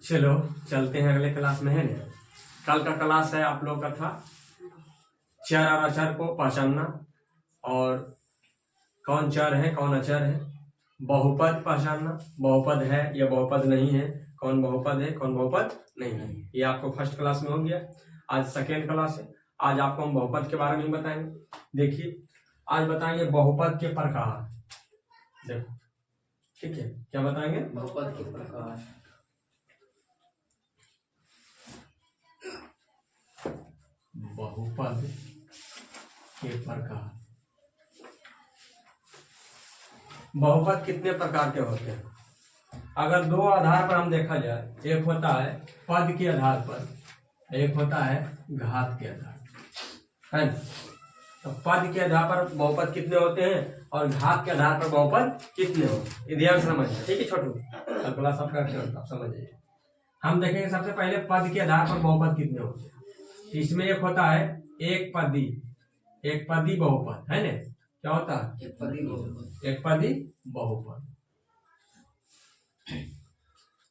चलो चलते हैं अगले क्लास में, है ना। कल का क्लास है आप लोग का था चर और अचर को पहचानना, और कौन चर है कौन अचर है, बहुपद पहचानना, बहुपद है या बहुपद नहीं है, कौन बहुपद है कौन बहुपद नहीं है। ये आपको फर्स्ट क्लास में हो गया। आज सेकेंड क्लास है। आज आपको हम बहुपद के बारे में बताएंगे। देखिए आज बताएंगे बहुपद के प्रकार। देखो ठीक है, क्या बताएंगे? बहुपद के प्रकार। बहुपद के प्रकार। बहुपद कितने प्रकार के होते हैं? अगर दो आधार पर हम देखा जाए, एक होता है पद के आधार पर, एक होता है घात के आधार पर, है ना। तो पद के आधार पर बहुपद कितने होते हैं और घात के आधार पर बहुपद कितने होते हैं, ध्यान समझिए। ठीक है छोटू, क्लास आप समझ जाइए। हम देखेंगे सबसे पहले पद के आधार पर बहुपद कितने होते हैं। इसमें एक होता है एक पदी बहुपद, है ना। क्या होता है? एक पदी बहुपद।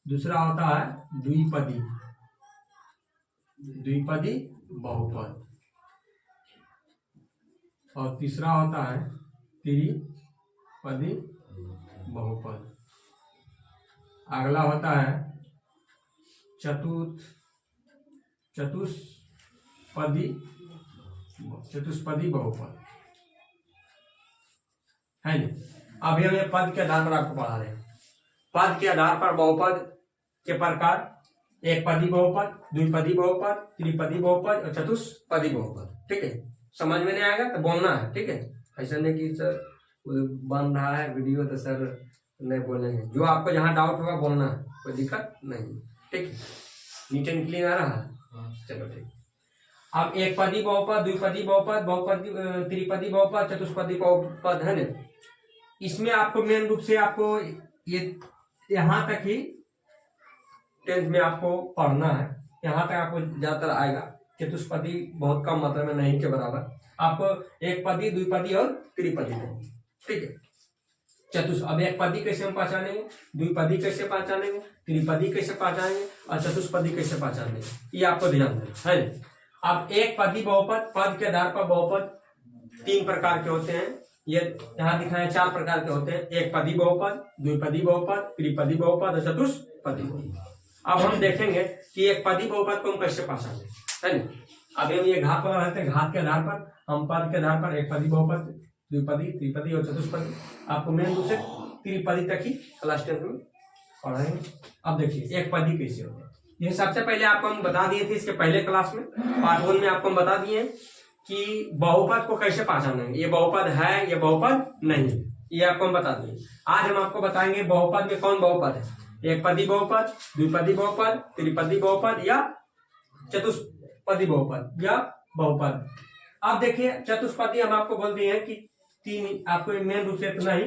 दूसरा होता है द्विपदी बहुपद, और तीसरा होता है त्रिपदी बहुपद। अगला होता है चतुष्पदी बहुपद, है ना। अभी हम ये पद के आधार पर आपको पढ़ा रहे हैं। पद के आधार पर बहुपद के प्रकार: एक पदी बहुपद, द्विपदी बहुपद, त्रिपदी बहुपद और चतुष्पदी बहुपद। ठीक है, समझ में नहीं आएगा तो बोलना है। ठीक है, ऐसा नहीं कि सर बन रहा है वीडियो तो सर नहीं बोलेंगे। जो आपको जहाँ डाउट होगा बोलना है, कोई दिक्कत नहीं। ठीक है, नीट एंड क्लीन आ रहा है। चलो ठीक। अब एक पदी बहुपद, द्विपदी बहुपद, त्रिपदी बहुपद, चतुष्पदी बहुपद, है ना। इसमें आपको मेन रूप से आपको ये यहाँ तक ही 10th में आपको पढ़ना है। यहाँ तक आपको ज्यादातर आएगा। चतुष्पदी बहुत कम मात्रा में, नहीं के बराबर। आपको एक पदी, द्विपदी और त्रिपदी। ठीक है। अब एक पदी कैसे हम पहचानेंगे, द्विपदी कैसे पहचानेंगे, त्रिपदी कैसे पहचानेंगे और चतुष्पदी कैसे पहचानेंगे, ये आपको ध्यान देना है। अब एक पदी बहुपद, पद के आधार पर बहुपद 3 प्रकार के होते हैं। ये यहाँ दिखाए 4 प्रकार के होते हैं। एक पदी बहुपद, द्विपदी बहुपद, त्रिपदी बहुपद और चतुष्पदी बहुपद। अब हम देखेंगे कि एक पदी बहुपद को हम कैसे पहचानें, है ना। अब हम ये घात वाला रहते हैं, घात के आधार पर हम पद के आधार पर एक पदी बहुपद, द्विपदी, त्रिपदी और चतुष्पदी, आपको मेन रूप से त्रिपदी तक ही क्लास 10 में पढ़ाएंगे। अब देखिए एक पदी कैसे होता है। ये सबसे पहले आपको हम बता दिए थे इसके पहले क्लास में, पार्ट 1 में आपको हम बता दिए कि बहुपद को कैसे पहचानेंगे। ये बहुपद है, ये बहुपद नहीं, ये आपको हम बता दिए। आज हम आपको बताएंगे बहुपद में कौन बहुपद है। एक पदी बहुपद, द्विपदी बहुपद, त्रिपदी बहुपद या चतुष्पदी बहुपद या बहुपद। अब देखिए चतुष्पदी हम आपको बोल दिए हैं कि 3, आपको मेन रूप से इतना ही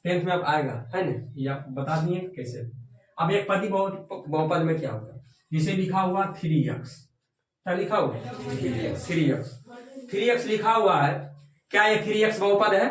10th में आप आएगा, है ना। ये आप बता दिए कैसे। अब एक पदी बहुपद में क्या होगा, जिसे लिखा हुआ 3x, क्या लिखा हुआ 3x लिखा हुआ है। क्या ये 3x बहुपद है?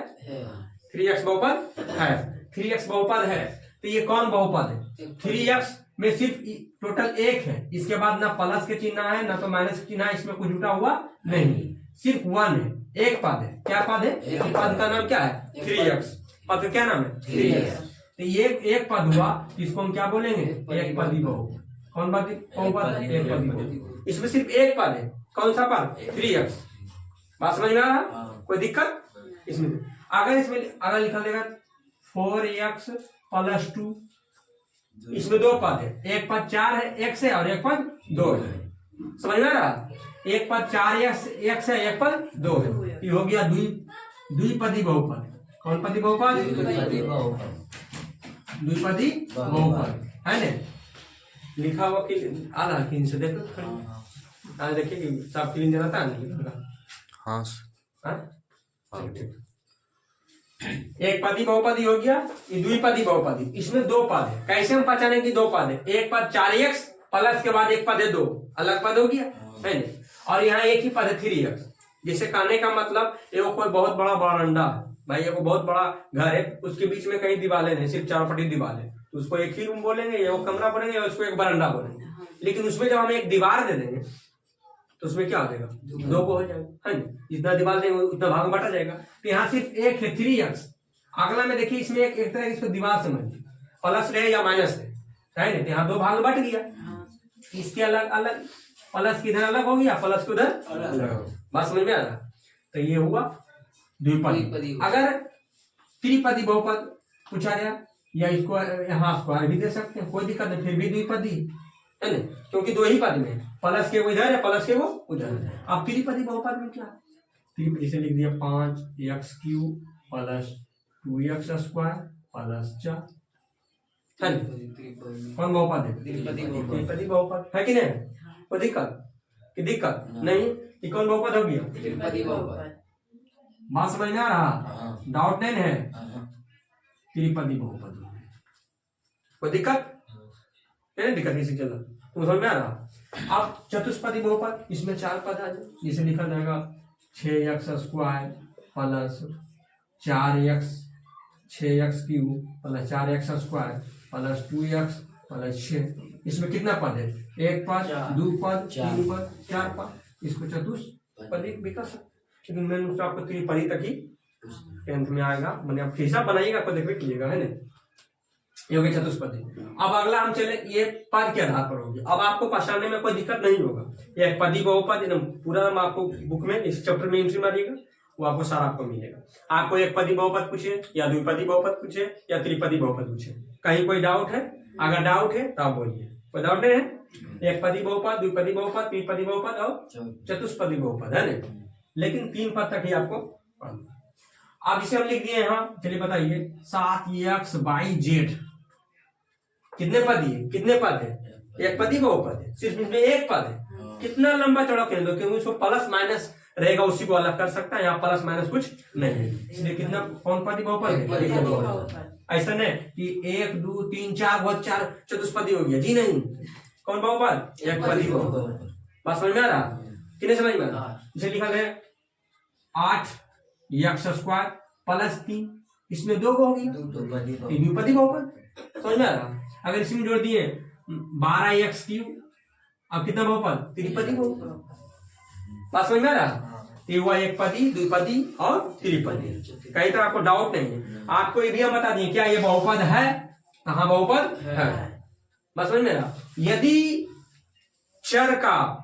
3x बहुपद है। 3x बहुपद है तो ये कौन बहुपद है? 3x में सिर्फ टोटल 1 है, इसके बाद ना प्लस के चिन्ह है ना तो माइनस के चिन्ह है, इसमें कुछ जुटा हुआ नहीं, सिर्फ 1 है। एक पद है। क्या पद है? पद का नाम क्या है? 3x। पद का क्या नाम है? 3x। तो ये एक पद हुआ, इसको हम क्या बोलेंगे? एक पदी बहुपद। कौन पदी बहुपद? एक पदी बहुपद। इसमें सिर्फ एक पद है। कौन सा पद? 3x। बात समझ में आ रहा? कोई दिक्कत इसमें? अगर लिखा देगा 4x + 2, इसमें 2 पद है। एक पद 4 है x है और एक पद 2 है। समझ में आ रहा? एक पद 4x है, एक पद 2 है। ये हो गया द्विपदी बहुपद। कौन पदी बहुपद? द्विपदी बहुपद, है ना। लिखा हुआ कि आधा किन से देखो, देखिए कि सब क्लीन रहता है। हाँ ठीक। एक पदी बहुपदी हो गया। ये द्विपदी बहुपदी, इसमें 2 पद है। कैसे हम पहचाने कि 2 पद है? एक पद 4x प्लस के बाद एक पद है 2, अलग पद हो गया, है ना। और यहाँ एक ही पद है 3x। जिसे कहने का मतलब ये कोई बहुत बड़ा बरामदा है भाई, ये बहुत बड़ा घर है, उसके बीच में कई दीवारें हैं, सिर्फ 4 फटी दीवार है, तो उसको एक ही रूम बोलेंगे, या वो कमरा बोलेंगे, या उसको एक बरामदा बोलेंगे। लेकिन उसमें जब हम एक दीवार दे देंगे तो उसमें क्या हो जाएगा, 2 को हो जाएगा, है ना। जितना दीवार देंगे उतना भाग में बांटा जाएगा। तो यहाँ सिर्फ एक है 3x। अगला में देखिए इसमें एक तरह इसको दीवार समझिए, प्लस रहे या माइनस है ना। यहाँ 2 भाग में बट गया, इसके अलग अलग, प्लस किधर अलग हो गया, प्लस को उधर अलग हो। बात समझ में आ रहा। तो ये हुआ द्विपदी। अगर त्रिपदी बहुपद पूछा गया, या इसको यहाँ स्क्वायर भी दे सकते हैं, कोई दिक्कत नहीं, फिर भी द्विपदी है ना, क्योंकि 2 ही पद में, प्लस के वो इधर है, प्लस के वो उधर। अब त्रिपदी बहुपद में क्या, त्रिपदी से लिख दिया 5x³ प्लस 2x² प्लस 4। कौन बहुपद है, त्रिपदी बहुपद है कि नहीं, कोई दिक्कत नहीं। ये कौन बहुपद हो गया, त्रिपदी बहुपद। बात समझ में आ रहा, डाउट नहीं है, त्रिपदी बहुपद। कोई दिक्कत नहीं, दिक्कत किसी चला, तुम समझ में आ रहा। अब चतुष्पदी बहुपद, इसमें 4 पद आ जाए, जिसे लिखा जाएगा 6x² plus 6x³ plus 4x² plus 2x plus 6। इसमें कितना पद है, 1 पद, 2 पद, 3 पद, 4 पद। इसको चतुष्पदी भी कर सकते, लेकिन मैंने उसको आपको त्रिपदी तक ही 10th में आएगा। मैंने आप हिसाब बनाइएगा, आपको देख लीजिएगा, है ना। ये हो गया चतुष्पदी। अब अगला हम चले, ये पद के आधार पर होगी। अब आपको पहचानने में कोई दिक्कत नहीं होगा, एक पदी बहुपद एकदम पूरा नाम आपको बुक में इस चैप्टर में एंट्री मारिएगा, वो आपको सारा आपको मिलेगा। आपको एक पदी बहुपद पूछे, या द्विपदी बहुपद पूछे, या त्रिपदी बहुपद पूछे, कहीं कोई डाउट है? अगर डाउट है तो आप बोलिए, कोई डाउट नहीं है। एक पदी बहुपद, द्विपदी बहुपद, त्रिपदी बहुपद और चतुष्पदी बहुपद, है ना। लेकिन 3 पद तक ही आपको पढ़ना। अब इसे हम लिख दिए यहाँ, चलिए बताइए 7x/z कितने पद है, कितने पद है, एक पदी बहुपद है, सिर्फ इसमें एक पद है। कितना लंबा चौड़ा कहने दो, क्योंकि उसको प्लस माइनस रहेगा, उसी को अलग कर सकता है। यहाँ प्लस माइनस कुछ नहीं है, इसलिए कितना, कौन पदी बहुपद है। ऐसा नहीं कि 1 2 3 4 बहुत 4 चतुष्पदी हो गया, जी नहीं। कौन बहुपद, एक पदी बहुपद। बात समझ में आ रहा, कितने समझ में आ रहा। इसे लिखा है 8x² प्लस 3, इसमें 2 हो गया, द्विपदी बहुपद। समझ में आ रहा। अगर इसमें जोड़ दिए 12x³, अब कितना बहुपद, त्रिपदी बहुपद। बात समझ में आ रहा। ये हुआ एक पदी, द्विपदी और त्रिपदी। कहीं तरह आपको डाउट नहीं है। आपको ये भी हम बता दें, क्या ये बहुपद है, कहाँ बहुपद है। बस समझ में आ रहा। यदि चर का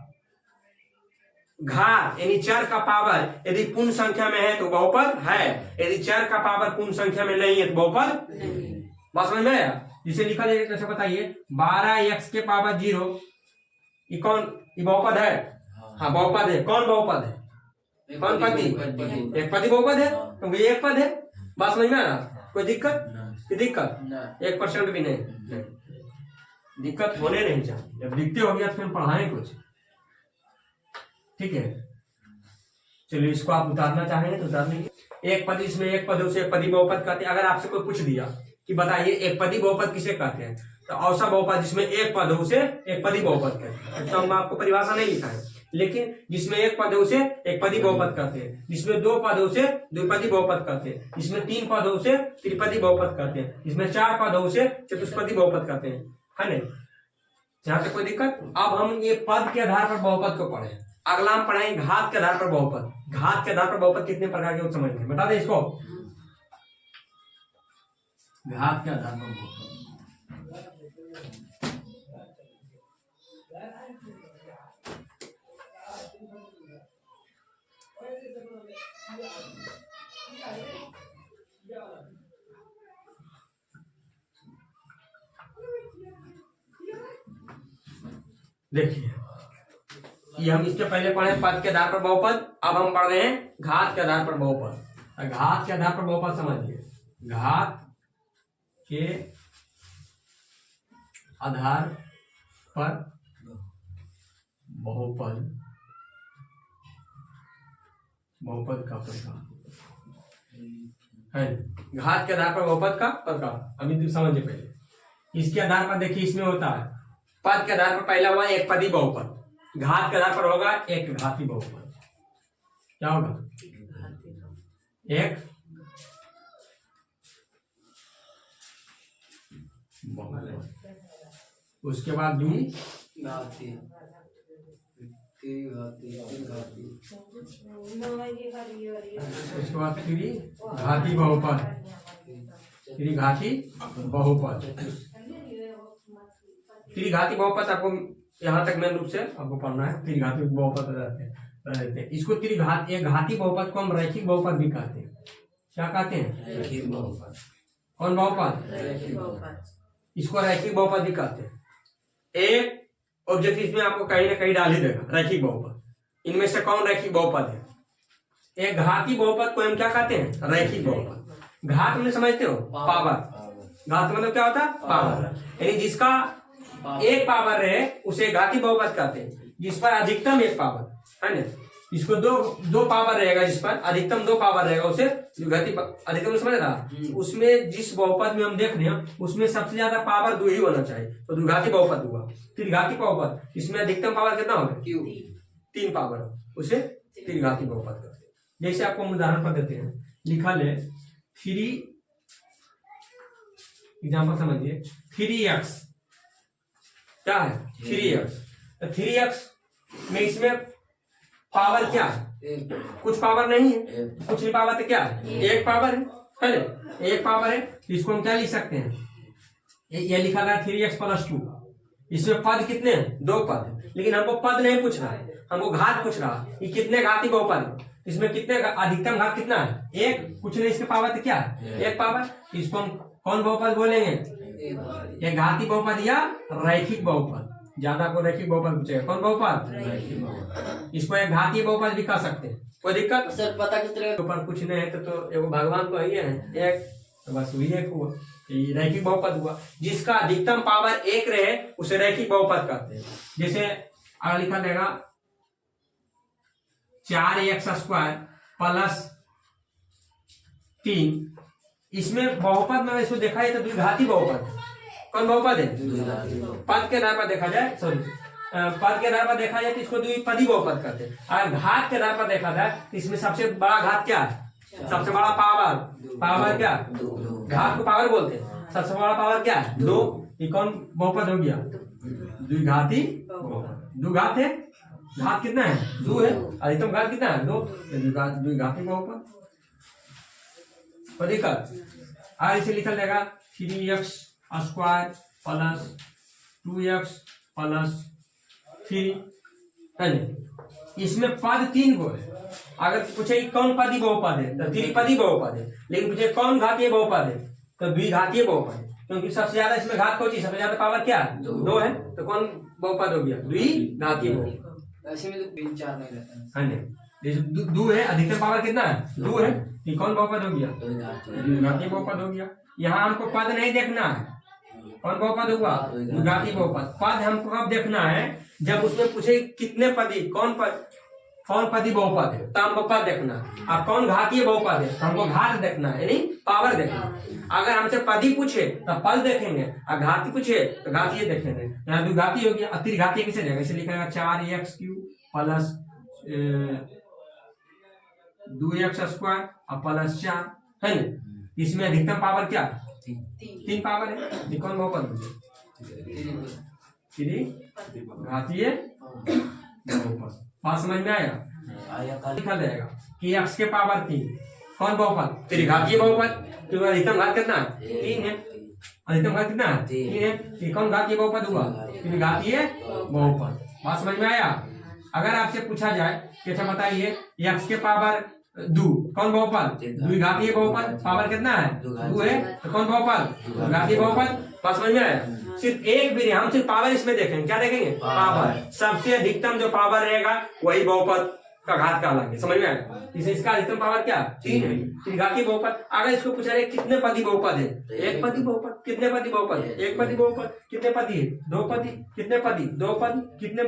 घात यानी चर का पावर यदि पूर्ण संख्या में है तो बहुपद है, यदि चर का पावर पूर्ण संख्या में नहीं है तो बहुपद नहीं। बात समझ में आया। जिसे लिखा जाए कैसे बताइए, 12x के पावर 0, ये कौन, ये बहुपद है। हाँ बहुपद है। कौन बहुपद है, कौन पदी, एक पदी बहुपद है, क्योंकि एक पद है। बात समझ में आ रहा। कोई दिक्कत 1% भी नहीं, दिक्कत होने नहीं चाहिए। जब दिखते हो गया तो फिर पढ़ाएं कुछ, ठीक है। चलिए इसको आप उतारना चाहेंगे तो उतार लीजिए। एक पद, इसमें एक पद उसे पदी बहुपद कहते हैं। अगर आपसे कोई पूछ दिया कि बताइए एक पदी बहुपद किसे कहते हैं, तो ऐसा बहुपद जिसमें एक पद है उसे एक पदी बहुपद कहते हैं। तो हम आपको परिभाषा नहीं लिखा है, लेकिन जिसमें एक पद है उसे एक पदी बहुपद कहते हैं, जिसमें 2 पद है उसे द्विपदी बहुपद कहते हैं, जिसमें 3 पद है उसे त्रिपदी बहुपद कहते हैं, जिसमें 4 पद है उसे चतुष्पदी बहुपद कहते हैं, है नहीं। जहां तक कोई दिक्कत। अब हम ये पद के आधार पर बहुपद को पढ़े। अगला हम पढ़ाएंगे घात के आधार पर बहुपद। घात के आधार पर बहुपद कितने प्रकार के समझ में बता दें इसको। घात के आधार पर बहुपद, देखिए ये हम इसके पहले पढ़े पद के आधार पर बहुपद, अब हम पढ़ रहे हैं घात के आधार पर बहुपद। घात के आधार पर बहुपद समझिए, घात के आधार पर बहुपद, बहुपद का प्रकार है। घात के आधार पर बहुपद का प्रकार अभी समझिए। पहले इसके आधार पर देखिए, इसमें होता है पद के आधार पर पहला हुआ एक पदी बहुपद, घात के आधार पर होगा एक घाती बहुपद। क्या होगा, एक बहुपद। उसके बाद द्वि घाती उसके बाद त्रिघाती बहुपद, त्रिघाती बहुपद। त्रिघाती बहुपद आपको यहाँ तक मेन रूप से आपको पढ़ना है। त्रिघाती बहुपद रहते हैं। इसको त्रिघात एक घाती बहुपद को हम रैखिक बहुपद भी कहते हैं। क्या कहते हैं? रैखिक बहुपद। कौन बहुपद? इसको रैखिक बहुपद भी कहते हैं। एक ऑब्जेक्ट इसमें आपको कहीं ना कहीं डाल ही देगा रैखिक बहुपद। इनमें से कौन रैखिक बहुपद है? एक घाती बहुपद को हम क्या कहते हैं? रैखिक बहुपद। घात में समझते हो? पावर। घात मतलब क्या होता है? पावर। यानी जिसका एक पावर है उसे घाती बहुपद कहते हैं। जिस पर अधिकतम एक पावर है ना, इसको दो पावर रहेगा, जिस पर अधिकतम 2 पावर रहेगा उसे घाती अधिकतम समझ रहा। उसमें जिस बहुपद में हम देख रहे हैं उसमें सबसे ज्यादा पावर 2 ही होना चाहिए, तो द्विघाती बहुपद हुआ। त्रिघाती बहुपद इसमें अधिकतम पावर कितना होगा? 3 पावर, उसे त्रिघाती बहुपद कहते हैं। जैसे आपको हम उदाहरण पर देते हैं, लिखा ले 3 एग्जाम्पल समझिए। 3x क्या है? 3x। तो 3x में इसमें पावर क्या है? कुछ पावर नहीं है, कुछ नहीं पावर तो क्या है? एक पावर है ना, एक पावर है। इसको हम क्या लिख सकते हैं? ये लिखा गया 3x + 2। इसमें पद कितने हैं? 2 पद। लेकिन हमको पद नहीं पूछ रहा है, हमको घात पूछ रहा है कि कितने घाती बहुपद है। इसमें कितने अधिकतम घात कितना है? 1। कुछ नहीं, इसके पावर तो क्या है? 1 पावर। इसको हम कौन बहुपद बोलेंगे? एक घाती बहुपद या रैखिक बहुपद। ज्यादा को रैखिक बहुपद पूछेगा। कौन बहुपद? इसको एक घाती बहुपद भी कह सकते हैं। कोई दिक्कत? सर पता किस तरह ऊपर कुछ नहीं है तो एगो भगवान तो है एक, तो बस वही एक हुआ, ये रैखिक बहुपद हुआ। जिसका अधिकतम पावर 1 रहे उसे रैखिक बहुपद कहते हैं। जैसे आगे लिखा जाएगा 4x² + 3। इसमें बहुपद में इसको देखा जाए तो द्विघाती बहुपद। कौन बहुपद है? पद के आधार पर देखा जाए, सॉरी पद के आधार पर देखा जाए तो इसको द्विपदी बहुपद कहते हैं। अगर घात के आधार पर देखा जाए तो इसमें सबसे बड़ा घात क्या है? सबसे बड़ा पावर क्या? घात को पावर बोलते हैं। सबसे बड़ा पावर क्या है? 2। ये कौन बहुपद हो गया? द्विघाती बहुपद। 2 घात है, घात कितना है? 2 है। अधिकतम घात कितना है? 2। द्विघाती बहुपद। कोई दिक्कत? आगे इसे लिखा जाएगा 3x² + 2x + 3 है। इसमें पद 3 गो है। अगर पूछे कौन पदी बहुपद है तो त्रिपदी बहुपद है। लेकिन पूछे कौन घातीय बहुपद है तो द्विघातीय बहुपद है, क्योंकि सबसे ज्यादा इसमें घात कौन सी? सबसे ज्यादा पावर क्या है? 2 है। तो कौन बहुपद हो गया? द्विघातीय बहुपद। ऐसे में तो 3-4 नहीं रहता है। जैसे 2 है, अधिकतम पावर कितना है? 2 है। ये कौन बहुपद हो गया? द्विघाती बहुपद हो गया। यहाँ हमको पद नहीं देखना है। कौन बहुपद हुआ? द्विघाती बहुपद। पद हमको कब देखना है? जब उसमें पूछे कितने पदी, कौन पदी बहुपद है तो हमको पद देखना है। अब कौन घातीय बहुपद है तो हमको घात देखना है, यानी पावर देखना है। अगर हमसे पदी पूछे तो पद देखेंगे, और घाती पूछे तो घातीय देखेंगे। यहाँ द्विघाती हो गया। त्रिघातीय कैसे जाएगा? इसे लिखा जाएगा 4x³ + 2x² + 4 है ना। इसमें अधिकतम पावर क्या? 3 पावर है। ये कौन बहुपद? त्रिघातीय बहुपद। बात समझ में आया? लिखा जाएगा कि x के पावर 3 कौन बहुपद? त्रिघातीय बहुपद। तो अधिकतम घात कितना है? 3 है। अधिकतम घात कितना है? 3 है। ये कौन घातीय बहुपद हुआ? त्रिघातीय बहुपद। बात समझ में आया? अगर आपसे पूछा जाए कि अच्छा बताइए x के पावर 2 कौन बहुपद? द्विघातीय बहुपद। पावर कितना है? 2 है। तो कौन बहुपद? द्विघातीय बहुपद। बात समझ में आया? सिर्फ एक भी हम सिर्फ पावर इसमें देखेंगे। क्या देखेंगे? पावर। सबसे अधिकतम जो पावर रहेगा वही बहुपद का घात कहलाएंगे। समझ में आया? इसे इसका अधिकतम पावर क्या? 3 है। त्रिघातीय बहुपद। अगर इसको पूछा जाए कितने पदी बहुपद है? 1 पदी बहुपद। कितने पदी बहुपद है? 1 पदी बहुपद। कितने पदी है? 2 पदी। कितने पदी? 2 पदी। कितने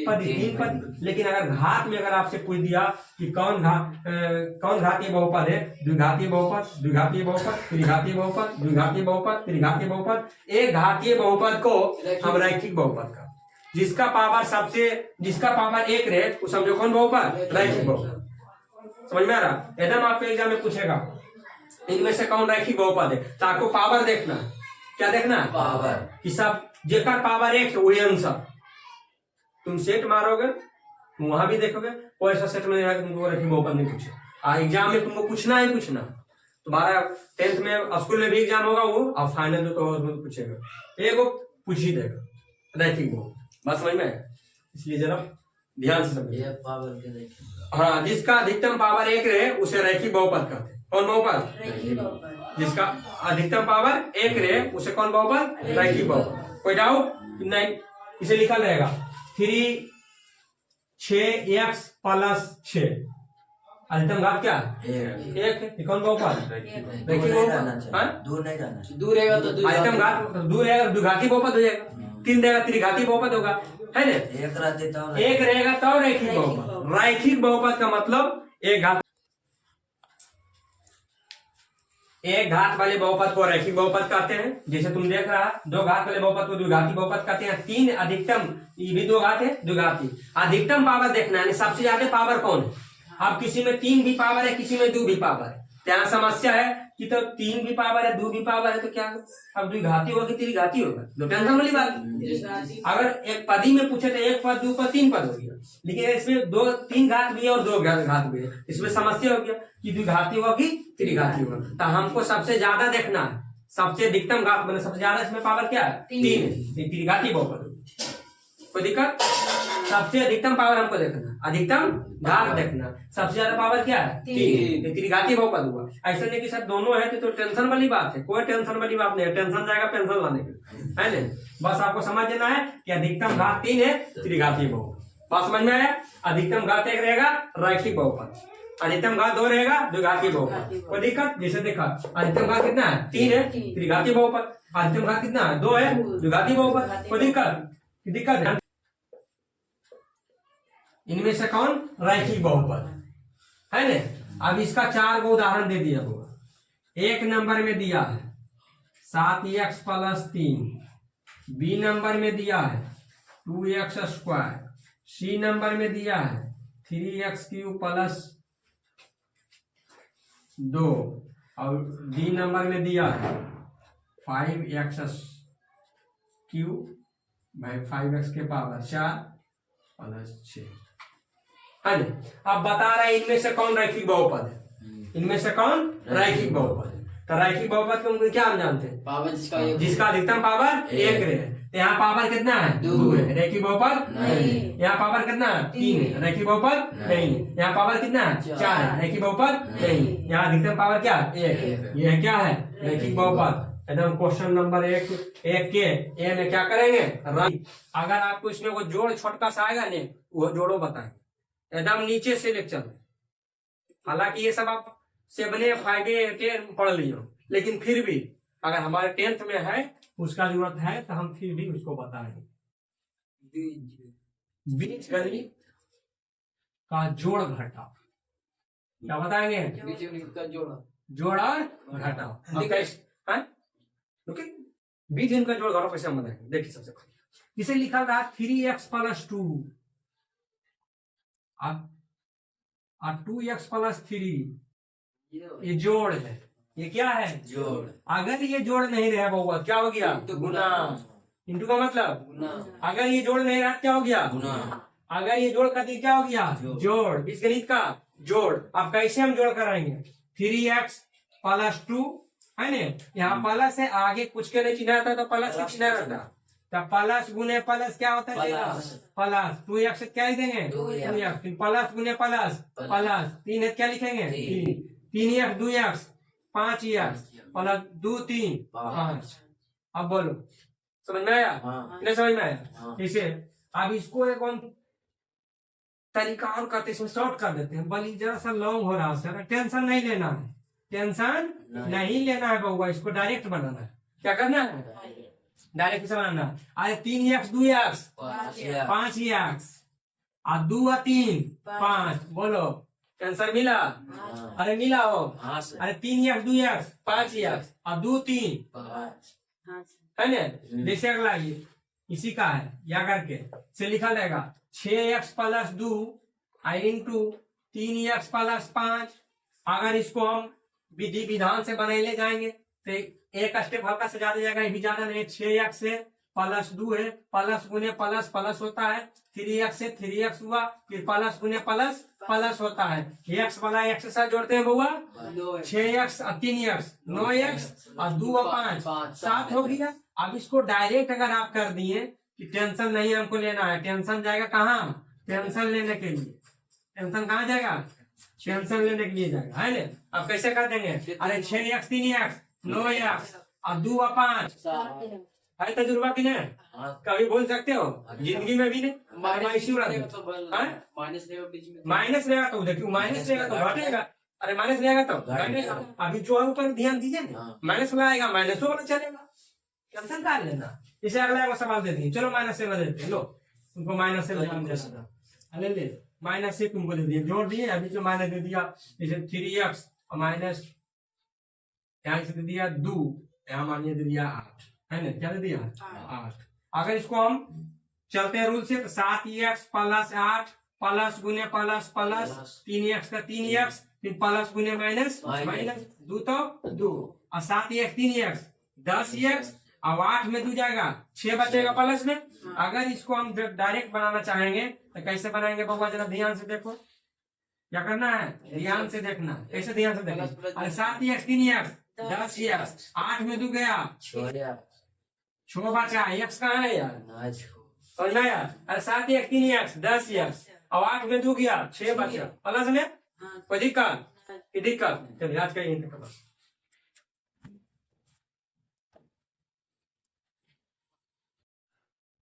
पदी? 3 पदी। लेकिन अगर घात में अगर आपसे पूछ दिया कि कौन घातीय बहुपद है? द्विघातीय बहुपद, द्विघातीय बहुपद, त्रिघातीय बहुपद, द्विघातीय बहुपद, त्रिघातीय बहुपद। एक घातीय बहुपद को हम रैखिक बहुपद का, जिसका पावर 1 रहे वो समझो कौन बहुपद? रैखिक बहुपद। समझ में आ रहा? एकदम आपको एग्जाम में पूछेगा इनमें से कौन रैखिक बहुपद है तो आपको पावर देखना है। क्या देखना है? पावर। कि सब जेकर पावर एक है वही आंसर। तुम सेट मारोगे वहां भी देखोगे कोई ऐसा सेट में नहीं है कि तुमको रैखिक बहुपद नहीं पूछे। एग्जाम में तुमको पूछना ही पूछना। तुम्हारा 10th में स्कूल में भी एग्जाम होगा वो, और फाइनल तो उसमें तो पूछेगा, एक वो पूछ ही देगा रैखिक बहुपद। बात समझ में आएगा? इसलिए जरा ध्यान से समझिए। पावर के रैखिक। हाँ, जिसका अधिकतम पावर एक रहे उसे रैखिक बहुपद कहते हैं। कौन बहुपद? रैखिक बहुपद। जिसका अधिकतम पावर एक रहे उसे कौन बहुपद? रैखिक बहुपद। कोई डाउट? नहीं, इसे लिखा रहेगा 3 6x प्लस 6। अधिकतम घात क्या है? एक है। कौन बहुपद? रैखिक बहुपद। हाँ? दूर नहीं जाना, दूर रहेगा तो दूर अधिकतम घात दूर रहेगा, द्विघाती बहुपद हो जाएगा। 3 रहेगा त्रिघाती बहुपद होगा, है ना? एक रहेगा तो रैखिक बहुपद। रैखिक बहुपद का मतलब एक घात वाले बहुपद को रैखिक बहुपद कहते हैं। जैसे तुम देख रहा, 2 घात वाले बहुपद को द्विघाती बहुपद कहते हैं। 3 अधिकतम, ये भी 2 घात है, द्विघाती। अधिकतम पावर देखना है, सबसे ज्यादा पावर कौन है। अब किसी में 3 भी पावर है, किसी में 2 भी पावर है। यहाँ समस्या है कि तो 3 भी पावर है 2 भी पावर है तो क्या अब द्विघाती होगा कि त्रिघाती होगा? तो टेंशन वाली बात। अगर एक पदी में पूछे तो 1 पद 2 पद 3 पद हो गया, लेकिन इसमें 3 घात भी है और 2 घात भी है। इसमें समस्या हो गया कि द्विघाती होगा कि त्रिघाती होगा। तो हमको सबसे ज्यादा देखना है, सबसे अधिकतम घात मतलब सबसे ज्यादा इसमें पावर क्या है? 3 है। त्रिघाती बहुपद। कोई दिक्कत? सबसे अधिकतम पावर हमको देखना, अधिकतम घात देखना। सबसे ज्यादा पावर क्या है? 3। त्रिघाती बहुपद हुआ। ऐसा नहीं कि सर दोनों है तो टेंशन वाली बात है। कोई टेंशन वाली बात नहीं है, टेंशन जाएगा पेंशन लाने के, है ना? बस आपको समझ लेना है कि अधिकतम घात 3 है, त्रिघाती बहुपद। बात समझ में आया? अधिकतम घात 1 रहेगा रैखिक बहुपद, अधिकतम घात 2 रहेगा द्विघाती बहुपद। कोई दिक्कत? जैसे देखा अधिकतम घात कितना है? 3 है, त्रिघाती बहुपद। अधिकतम घात कितना है? 2 है, द्विघाती बहुपद। कोई दिक्कत है? इनमें से कौन रैखिक बहुपद है ना? अब इसका 4 को उदाहरण दे दिया होगा। 1 नंबर में दिया है 7x प्लस 3, बी नंबर में दिया है 2x स्क्वायर, सी नंबर में दिया है 3x क्यूब प्लस 2, और डी नंबर में दिया है 5x क्यूब भाई 5x के पावर 4 प्लस 6, है ना? अब बता रहे इनमें से कौन रैखिक बहुपद है। इनमें से कौन रैखिक बहुपद है? तो रैखिक बहुपद को क्या हम जानते हैं? पावर जिसका अधिकतम पावर 1 रहे। यहाँ पावर कितना है? 2 है, रैखिक बहुपद नहीं। यहाँ पावर कितना है? 3 है, रैखिक बहुपद नहीं। यहाँ पावर कितना है? 4 है, रैखिक बहुपद नहीं। यहाँ अधिकतम पावर क्या है? 1 है। यह क्या है? रैखिक बहुपद। एकदम क्वेश्चन नंबर 1 के ए में क्या करेंगे? अगर आपको इसमें वो जोड़ छोटका सा आएगा ने, वो जोड़ो बताएं एकदम नीचे से लेक्चर। हालांकि ये सब आप 7 5 10 पढ़ लियो, लेकिन फिर भी अगर हमारे 10th में है उसका जरूरत है तो हम फिर भी उसको बताएंगे। बीजगणित का जोड़ घटाव क्या बताएंगे? जोड़ और घटाव। बीजगणित का जोड़ घटाव कैसे हम बताएंगे? देखिए सबसे पहले इसे लिखा था 3x प्लस 2 और 2x प्लस 3, ये जोड़ है। ये क्या है? जोड़। अगर ये जोड़ नहीं रहा बहुपद क्या हो गया? गुना। इंटू का मतलब गुना। अगर ये जोड़ नहीं रहा क्या हो गया? गुना। अगर ये जोड़ करती क्या हो गया? जोड़। बीजगणित का जोड़। अब कैसे हम जोड़ कराएंगे? 3x प्लस 2 है ना? यहाँ प्लस है, आगे कुछ के नहीं चिन्ह आता तो प्लस का चिन्ह रहता। तो प्लस गुने प्लस क्या होता है? प्लस 2x क्या लिखेंगे? 2x। प्लस गुने प्लस प्लस 3 है क्या लिखेंगे? 3x 2x 5x plus 2 3 5। अब बोलो समझ में आया? नहीं समझ में आया? इसे अब इसको एक और तरीका और करते, इसमें शॉर्ट कर देते हैं। बल्कि जरा सा लॉन्ग हो रहा है सर, टेंशन नहीं लेना है, टेंशन नहीं लेना है बउआ। इसको डायरेक्ट बनाना है। क्या करना है? डायरेक्ट से बनाना है। अरे 3x 2x 5x और 2 और 3 5। बोलो आंसर मिला? अरे मिला हो? अरे 3x 2x 5x और 2 3 है ना? जैसे अगला ये इसी का है, या करके से लिखा जाएगा 6x plus 2 into 3x plus 5। अगर इसको हम विधि विधान से बनाए ले जाएंगे तो एक स्टेप हल्का से ज्यादा जाएगा, ये भी ज्यादा नहीं। 6x है प्लस 2 है, प्लस गुने प्लस प्लस होता है। 3x है 3x हुआ, फिर प्लस गुने प्लस प्लस होता है। x वाला x के साथ जोड़ते हैं बउआ, 6x और 3x 9x और 2 और 5 7 हो गया। अब इसको डायरेक्ट अगर आप कर दिए कि टेंशन नहीं हमको लेना है, टेंशन जाएगा कहाँ, टेंशन लेने के लिए। टेंशन कहाँ जाएगा, टेंशन लेने के लिए जाएगा, है ना। अब कैसे कर देंगे, अरे 6x 3x 9x और 2 और 5 है तजुर्बा की नहीं, कभी बोल सकते हो जिंदगी में भी नहीं। माइनस रहेगा बीच में, माइनस रहेगा तो देखिए, माइनस रहेगा तो घटेगा, अरे माइनस रहेगा तो घटेगा। अभी जो है ऊपर ध्यान दीजिए ना, माइनस वाला आएगा माइनस वाला चलेगा, टेंशन का लेना। इसे अगला को सवाल देते हैं, चलो माइनस से देते हैं, लो तुमको माइनस से ध्यान देना, अरे ले माइनस से तुमको दे दिया, जोड़ दिए। अभी जो माइनस दे दिया, जैसे 3x और माइनस यहाँ से दे दिया 2, यहाँ मानिए दे दिया 8, है ना, क्या दे दिया 8। अगर इसको हम चलते हैं रूल से तो 7x प्लस 8 प्लस गुने प्लस प्लस 3x का 3x, फिर प्लस गुने माइनस माइनस 2 तो 2 और 7x 3x 10x और 8 में 2 जाएगा 6 बचेगा प्लस में। अगर इसको हम डायरेक्ट बनाना चाहेंगे तो कैसे बनाएंगे बउआ, जरा ध्यान से देखो, क्या करना है, ध्यान से देखना, कैसे ध्यान से देखना। अरे 7x 3x 10x 8 में 2 गया 6 बचा, x कहाँ है यार, समझ में यार। अरे 7x 3x 10x और 8 में 2 गया 6 बचा प्लस में, कोई दिक्कत, चलिए आज का यही तक बस।